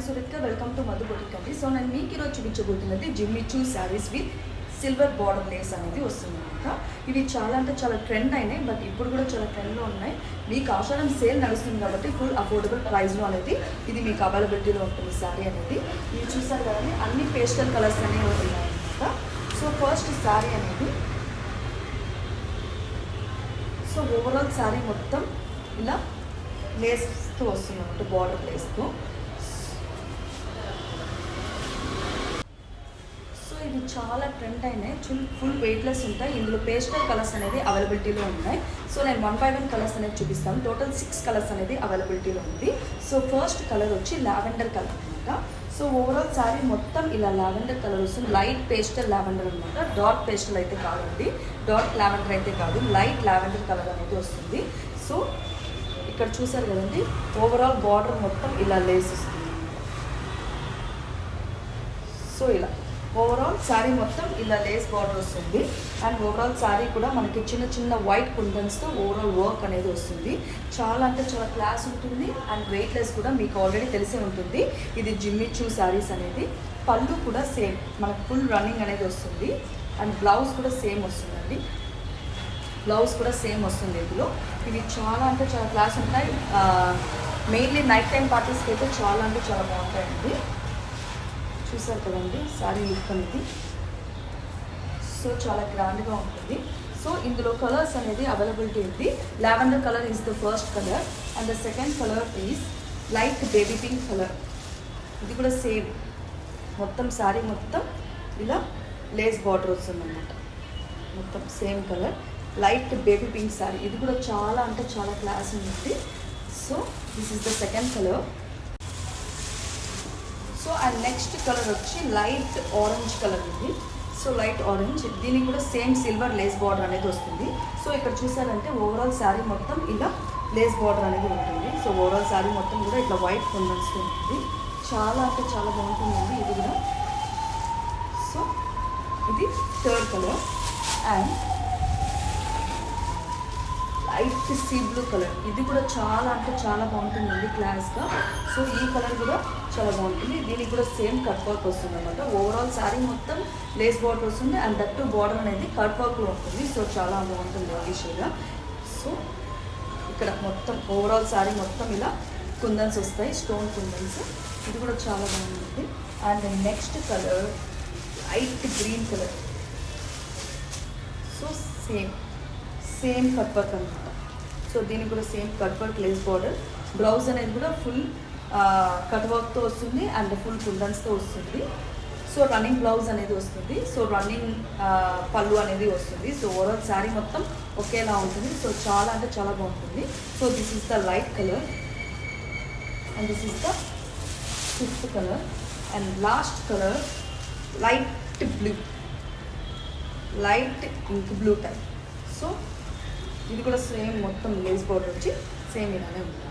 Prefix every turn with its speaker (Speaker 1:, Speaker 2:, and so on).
Speaker 1: Surekha welcome to Madhu boutique అండి. So నేను మీకు ఈరోజు చూపించబోతున్నది Jimmy Choo saris with silver border lace అనేది వస్తుంది అనమాట. ఇవి చాలా అంటే చాలా ట్రెండ్ అయినాయి, బట్ ఇప్పుడు కూడా చాలా ట్రెండ్లో ఉన్నాయి. మీకు ఆషాఢం సేల్ నడుస్తుంది కాబట్టి ఫుల్ అఫోర్డబుల్ ప్రైస్లో అనేది ఇది మీకు అవైలబిలిటీలో ఉంటుంది శారీ అనేది. మీరు చూసారు కదండి, అన్ని పేస్టల్ కలర్స్ అనేవి ఉన్నాయన్నమాట. సో ఫస్ట్ శారీ అనేది, సో ఓవరాల్ శారీ మొత్తం ఇలా లేస్తో వస్తుంది అన్నమాట, బార్డర్ లేస్తో. సో ఇది చాలా ట్రెండ్ అయినాయి, ఫుల్ వెయిట్లెస్ ఉంటాయి. ఇందులో పేస్టల్ కలర్స్ అనేది అవైలబిలిటీలో ఉన్నాయి. సో నేను 1 by 1 కలర్స్ అనేది చూపిస్తాను. టోటల్ 6 కలర్స్ అనేది అవైలబిలిటీలో ఉంది. సో ఫస్ట్ కలర్ వచ్చి లావెండర్ కలర్ అనమాట. సో ఓవరాల్ శారీ మొత్తం ఇలా లావెండర్ కలర్ వస్తుంది. లైట్ పేస్టల్ లావెండర్ అనమాట, డార్క్ పేస్టల్ అయితే కాదండి, డార్క్ లావెండర్ అయితే కాదు, లైట్ లావెండర్ కలర్ అనేది వస్తుంది. సో ఇక్కడ చూసారు కదండి, ఓవరాల్ బార్డర్ మొత్తం ఇలా లేస్ వస్తుంది. సో ఇలా ఓవరాల్ శారీ మొత్తం ఇలా లేస్ బార్డర్ వస్తుంది. అండ్ ఓవరాల్ శారీ కూడా మనకి చిన్న చిన్న వైట్ కుందన్స్తో ఓవరాల్ వర్క్ అనేది వస్తుంది. చాలా అంటే చాలా క్లాస్ ఉంటుంది అండ్ వెయిట్లెస్ కూడా, మీకు ఆల్రెడీ తెలిసే ఉంటుంది. ఇది జిమ్మి చూ శారీస్ అనేది. పళ్ళు కూడా సేమ్ మనకు ఫుల్ రన్నింగ్ అనేది వస్తుంది. అండ్ బ్లౌజ్ కూడా సేమ్ వస్తుందండి, బ్లౌజ్ కూడా సేమ్ వస్తుంది ఇందులో. ఇవి చాలా అంటే చాలా క్లాస్ ఉంటాయి. మెయిన్లీ నైట్ టైం పార్టీస్కి అయితే చాలా అంటే చాలా బాగుంటాయండి. చూసారు కదండి శారీ లుక్ అనేది. సో చాలా గ్రాండ్గా ఉంటుంది. సో ఇందులో కలర్స్ అనేది అవైలబిలిటీ ఉంది. Lavender colour is the first colour and the second colour is light baby pink colour. ఇది కూడా సేమ్ మొత్తం శారీ మొత్తం ఇలా లేస్ బార్డర్ వస్తుంది అన్నమాట, మొత్తం same colour light baby pink sari. ఇది కూడా చాలా అంటే చాలా క్లాస్ ఉంది. So this is the second colour. So and next colour వచ్చి లైట్ ఆరెంజ్ కలర్ ఉంది. సో లైట్ ఆరెంజ్, దీనికి కూడా సేమ్ సిల్వర్ లేస్ బార్డర్ అనేది వస్తుంది. సో ఇక్కడ చూసారంటే ఓవరాల్ శారీ మొత్తం ఇలా లేస్ బార్డర్ అనేది ఉంటుంది. సో ఓవరాల్ శారీ మొత్తం కూడా ఇట్లా వైట్ కుందన్స్ ఉంటుంది. చాలా అంటే చాలా బాగుంటుందండి ఇది కూడా. సో ఇది third colour and light sea blue colour. ఇది కూడా చాలా అంటే చాలా బాగుంటుందండి క్లాస్గా. సో ఈ కలర్ కూడా చాలా బాగుంటుంది. దీనికి కూడా సేమ్ కట్ వర్క్ వస్తుంది అనమాట. ఓవరాల్ శారీ మొత్తం లేస్ బార్డర్ వస్తుంది అండ్ దట్ బార్డర్ అనేది కట్ వర్క్లో ఉంటుంది. సో చాలా బాగుంటుంది ఆఫీషియల్గా. సో ఇక్కడ మొత్తం ఓవరాల్ శారీ మొత్తం ఇలా కుందన్స్ వస్తాయి, స్టోన్ కుందన్స్. ఇది కూడా చాలా బాగుంటుంది. And next colour light green colour. So same cut work అనమాట. సో దీనికి కూడా same cut work lace border. Blouse అనేది కూడా ఫుల్ కట్ వర్క్తో వస్తుంది అండ్ ఫుల్ కుందన్స్తో వస్తుంది. సో రన్నింగ్ బ్లౌజ్ అనేది వస్తుంది. సో రన్నింగ్ పళ్ళు అనేది వస్తుంది. సో ఓవరాల్ శారీ మొత్తం ఒకేలా ఉంటుంది. సో చాలా అంటే చాలా బాగుంటుంది. So this is the light colour and this is the fifth colour and last colour light blue, light ink blue type. So ఇది కూడా సేమ్ మొత్తం లేస్ బార్డర్ వచ్చి సేమ్ ఇలానే ఉంటుంది.